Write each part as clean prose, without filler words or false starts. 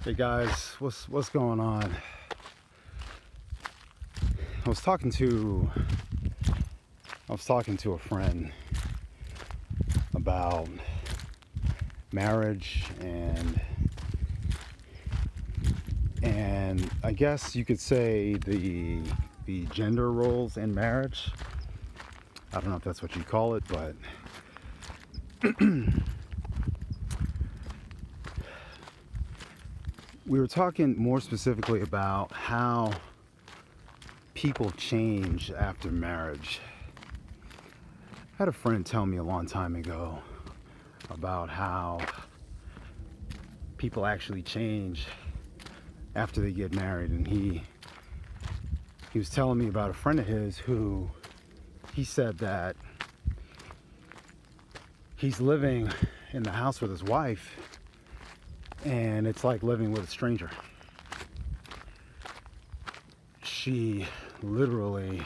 Hey guys, what's going on? I was talking to a friend about marriage and I guess you could say the gender roles in marriage. I don't know if that's what you call it, but we were talking more specifically about how people change after marriage. I had a friend tell me a long time ago about how people actually change after they get married, and he was telling me about a friend of his who he said that he's living in the house with his wife and it's like living with a stranger. She literally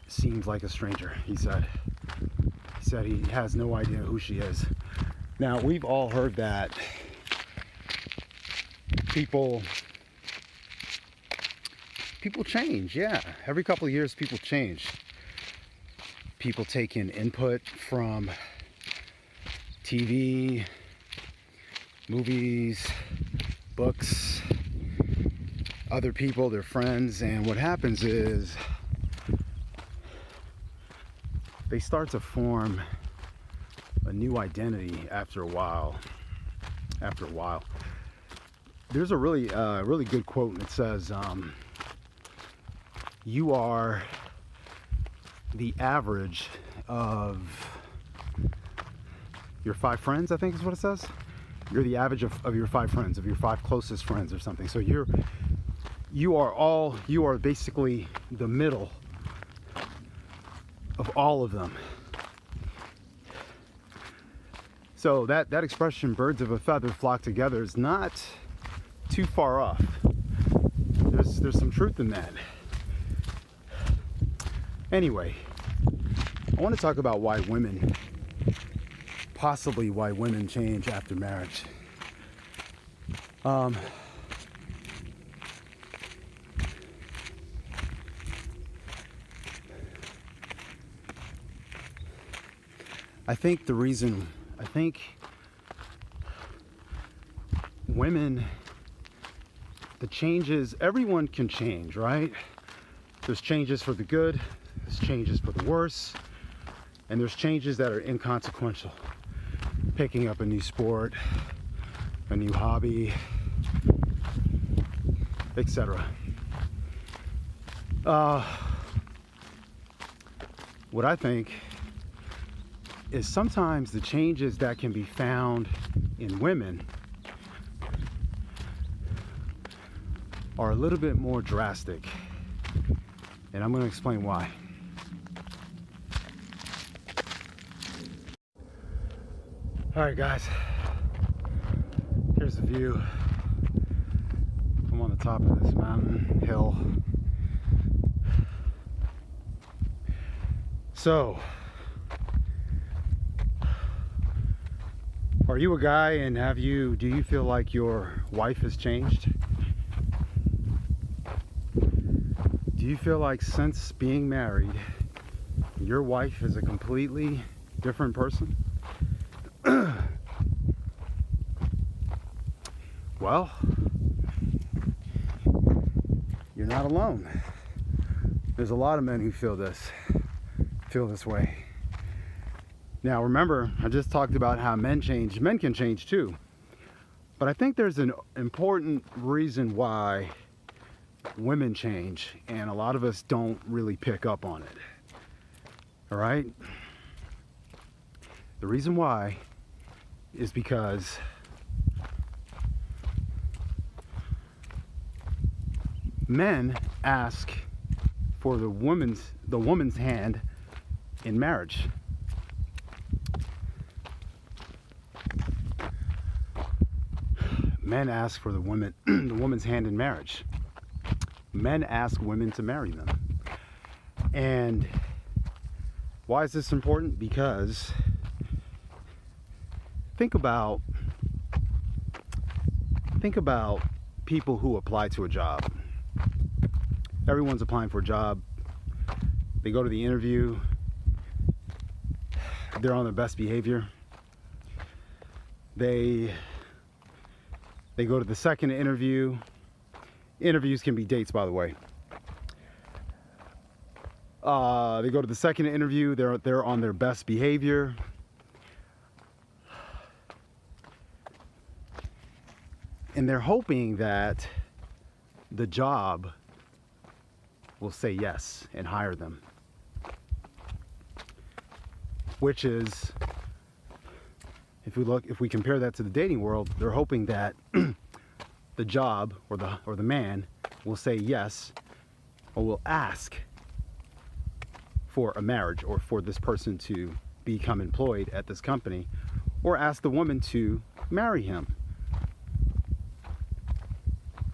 seems like a stranger, he said. He said he has no idea who she is. Now, we've all heard that people change, yeah. Every couple of years, people change. People take in input from TV, movies, books, other people, their friends, and what happens is they start to form a new identity after a while. There's a really good quote, and it says, you are the average of your 5 friends, I think is what it says. You're the average of your 5 friends, of your 5 closest friends or something. So you are basically the middle of all of them. So that expression, birds of a feather flock together, is not too far off. There's some truth in that. Anyway, I want to talk about why women change after marriage. I think women, the changes, everyone can change, right? There's changes for the good, there's changes for the worse, and there's changes that are inconsequential. Picking up a new sport, a new hobby, etc. What I think is sometimes the changes that can be found in women are a little bit more drastic, and I'm going to explain why. All right, guys, here's the view. I'm on the top of this mountain hill. So, are you a guy, and do you feel like your wife has changed? Do you feel like since being married, your wife is a completely different person? Well, you're not alone. There's a lot of men who feel this way. Now, remember, I just talked about how men change. Men can change too. But I think there's an important reason why women change, and a lot of us don't really pick up on it. All right? The reason why is because men ask for the woman's hand in marriage. Men ask for the woman's hand in marriage. Men ask women to marry them. And why is this important? Because think about think about people who apply to a job. Everyone's applying for a job. They go to the interview. They're on their best behavior. They go to the second interview. Interviews can be dates, by the way. They go to the second interview. They're on their best behavior. And they're hoping that the job will say yes and hire them. Which is, if we compare that to the dating world, they're hoping that the job or the man will say yes, or will ask for a marriage, or for this person to become employed at this company, or ask the woman to marry him.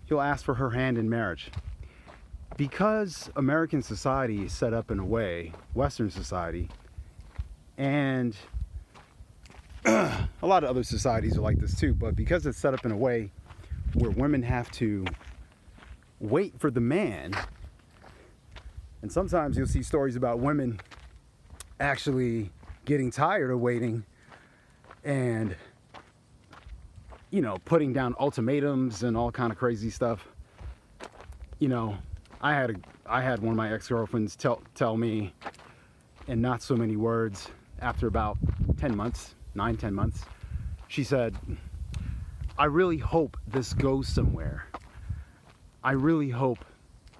He'll ask for her hand in marriage. Because American society is set up in a way, Western society, and a lot of other societies are like this too, but because it's set up in a way where women have to wait for the man, and sometimes you'll see stories about women actually getting tired of waiting and, you know, putting down ultimatums and all kind of crazy stuff. You know, I had one of my ex-girlfriends tell me, in not so many words, after about 10 months, 9-10 months, she said, "I really hope this goes somewhere. I really hope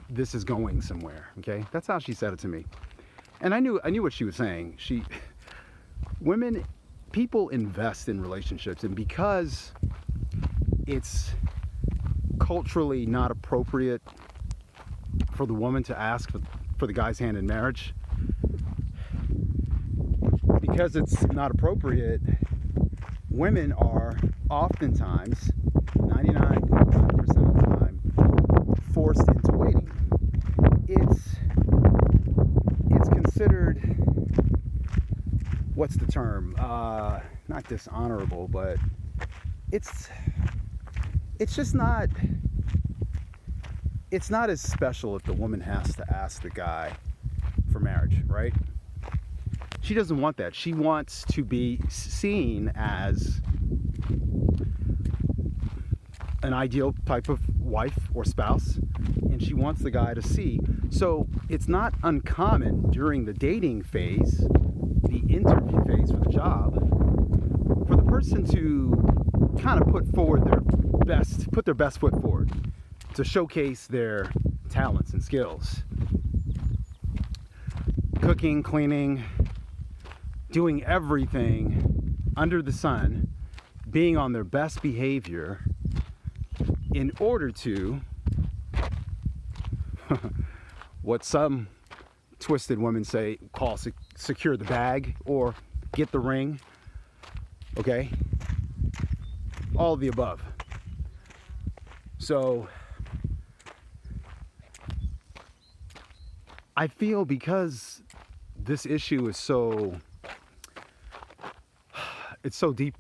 this is going somewhere." Okay, that's how she said it to me, and I knew what she was saying. People invest in relationships, and because it's culturally not appropriate for the woman to ask for the guy's hand in marriage, because it's not appropriate, women are oftentimes, 99% of the time, forced into waiting. It's considered, what's the term? Not dishonorable, but it's just not. It's not as special if the woman has to ask the guy for marriage, right? She doesn't want that. She wants to be seen as an ideal type of wife or spouse, and she wants the guy to see. So it's not uncommon during the dating phase, the interview phase for the job, for the person to kind of put their best foot forward, to showcase their talents and skills. Cooking, cleaning, doing everything under the sun, being on their best behavior in order to what some twisted women call secure the bag or get the ring. Okay? All of the above. So I feel because this issue is so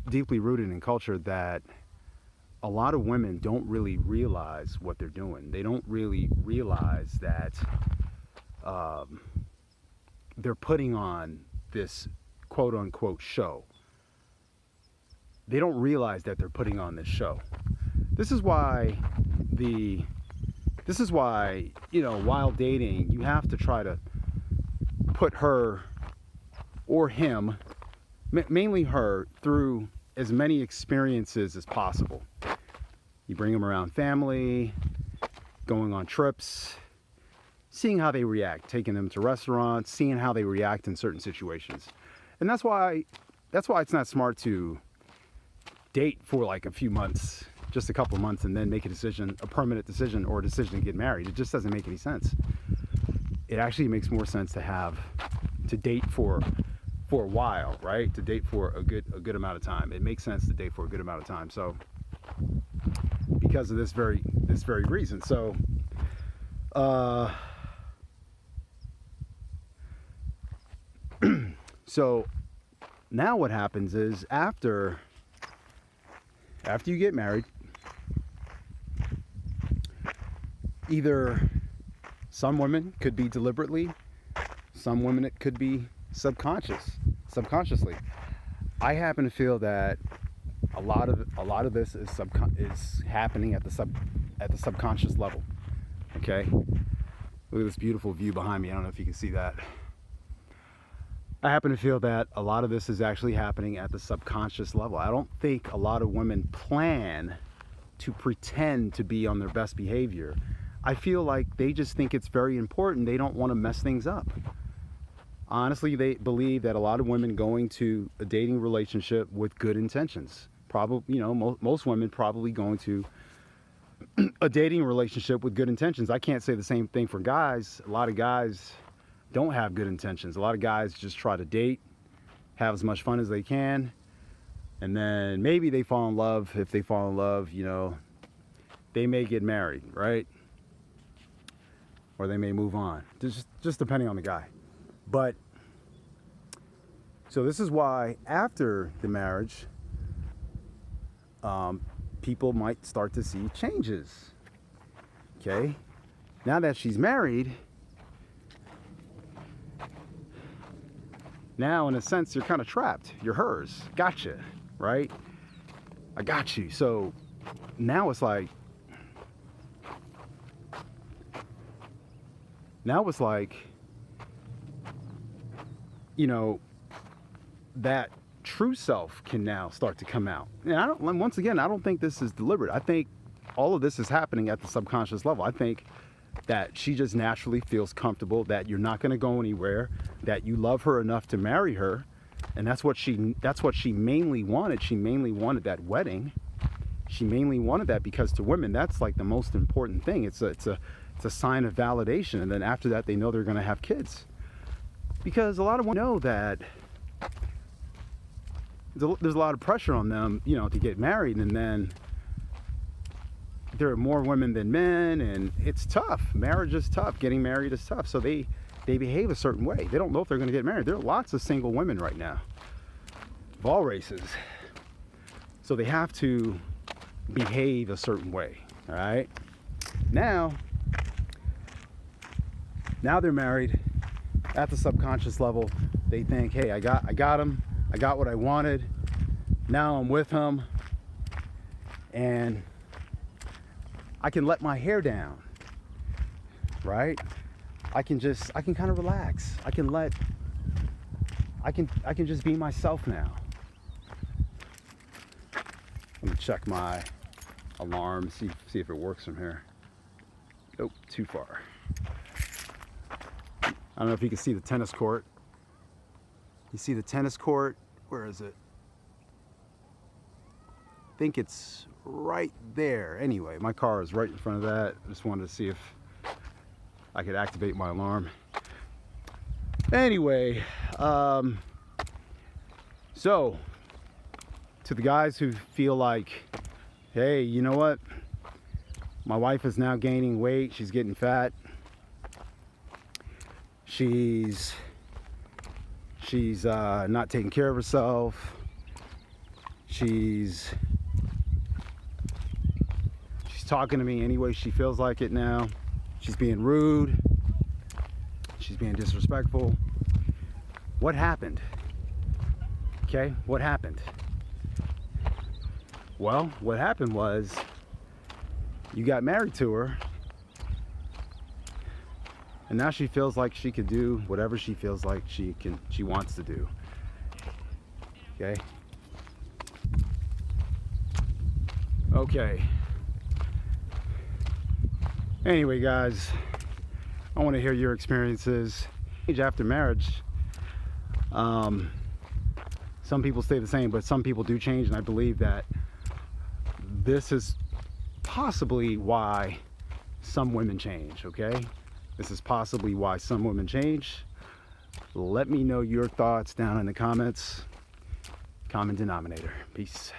deeply rooted in culture that a lot of women don't really realize what they're doing. They don't really realize that they're putting on this quote unquote show. They don't realize that they're putting on this show. This is why, you know, while dating, you have to try to put her or him, mainly her, through as many experiences as possible. You bring them around family, going on trips, seeing how they react, taking them to restaurants, seeing how they react in certain situations. And that's why it's not smart to date for like a few months, just a couple of months, and then make a permanent decision, or a decision to get married. It just doesn't make any sense. It actually makes more sense to date for a while, right? To date for a good amount of time. It makes sense to date for a good amount of time. So because of this very reason. So so now what happens is after you get married, either some women could be deliberately, some women it could be subconsciously. I happen to feel that a lot of this is happening at the subconscious level. Okay, look at this beautiful view behind me. I don't know if you can see that. I happen to feel that a lot of this is actually happening at the subconscious level. I don't think a lot of women plan to pretend to be on their best behavior. I feel like they just think it's very important. They don't want to mess things up. Honestly, they believe that a lot of women going to a dating relationship with good intentions. Probably, you know, most women probably going to a dating relationship with good intentions. I can't say the same thing for guys. A lot of guys don't have good intentions. A lot of guys just try to date, have as much fun as they can, and then maybe they fall in love. If they fall in love, you know, they may get married, right? Or they may move on, just depending on the guy. But so this is why after the marriage, people might start to see changes. Okay, now that she's married, now in a sense you're kind of trapped. You're hers. Gotcha, right? I got you. So now it's like, you know, that true self can now start to come out. And once again, I don't think this is deliberate. I think all of this is happening at the subconscious level. I think that she just naturally feels comfortable that you're not going to go anywhere, that you love her enough to marry her, and that's what she mainly wanted. She mainly wanted that wedding. She mainly wanted that because to women that's like the most important thing. It's a sign of validation, and then after that they know they're going to have kids. Because a lot of women know that there's a lot of pressure on them, you know, to get married, and then there are more women than men, and it's tough. Marriage is tough. Getting married is tough. So they behave a certain way. They don't know if they're going to get married. There are lots of single women right now of all races. So they have to behave a certain way. All right. Now they're married at the subconscious level. They think, hey, I got him. I got what I wanted. Now I'm with him, and I can let my hair down, right? I can kind of relax. I can just be myself now. Let me check my alarm, see if it works from here. Nope, too far. I don't know if you can see the tennis court. You see the tennis court? Where is it? I think it's right there. Anyway, my car is right in front of that. I just wanted to see if I could activate my alarm. Anyway, so to the guys who feel like, hey, you know what? My wife is now gaining weight. She's getting fat. She's not taking care of herself. She's talking to me any way she feels like it now. She's being rude. She's being disrespectful. What happened? Okay, what happened? Well, what happened was you got married to her, and now she feels like she could do whatever she feels like she wants to do. Okay? Okay. Anyway, guys, I want to hear your experiences after marriage. Some people stay the same, but some people do change, and I believe that this is possibly why some women change, okay? This is possibly why some women change. Let me know your thoughts down in the comments. Common denominator. Peace.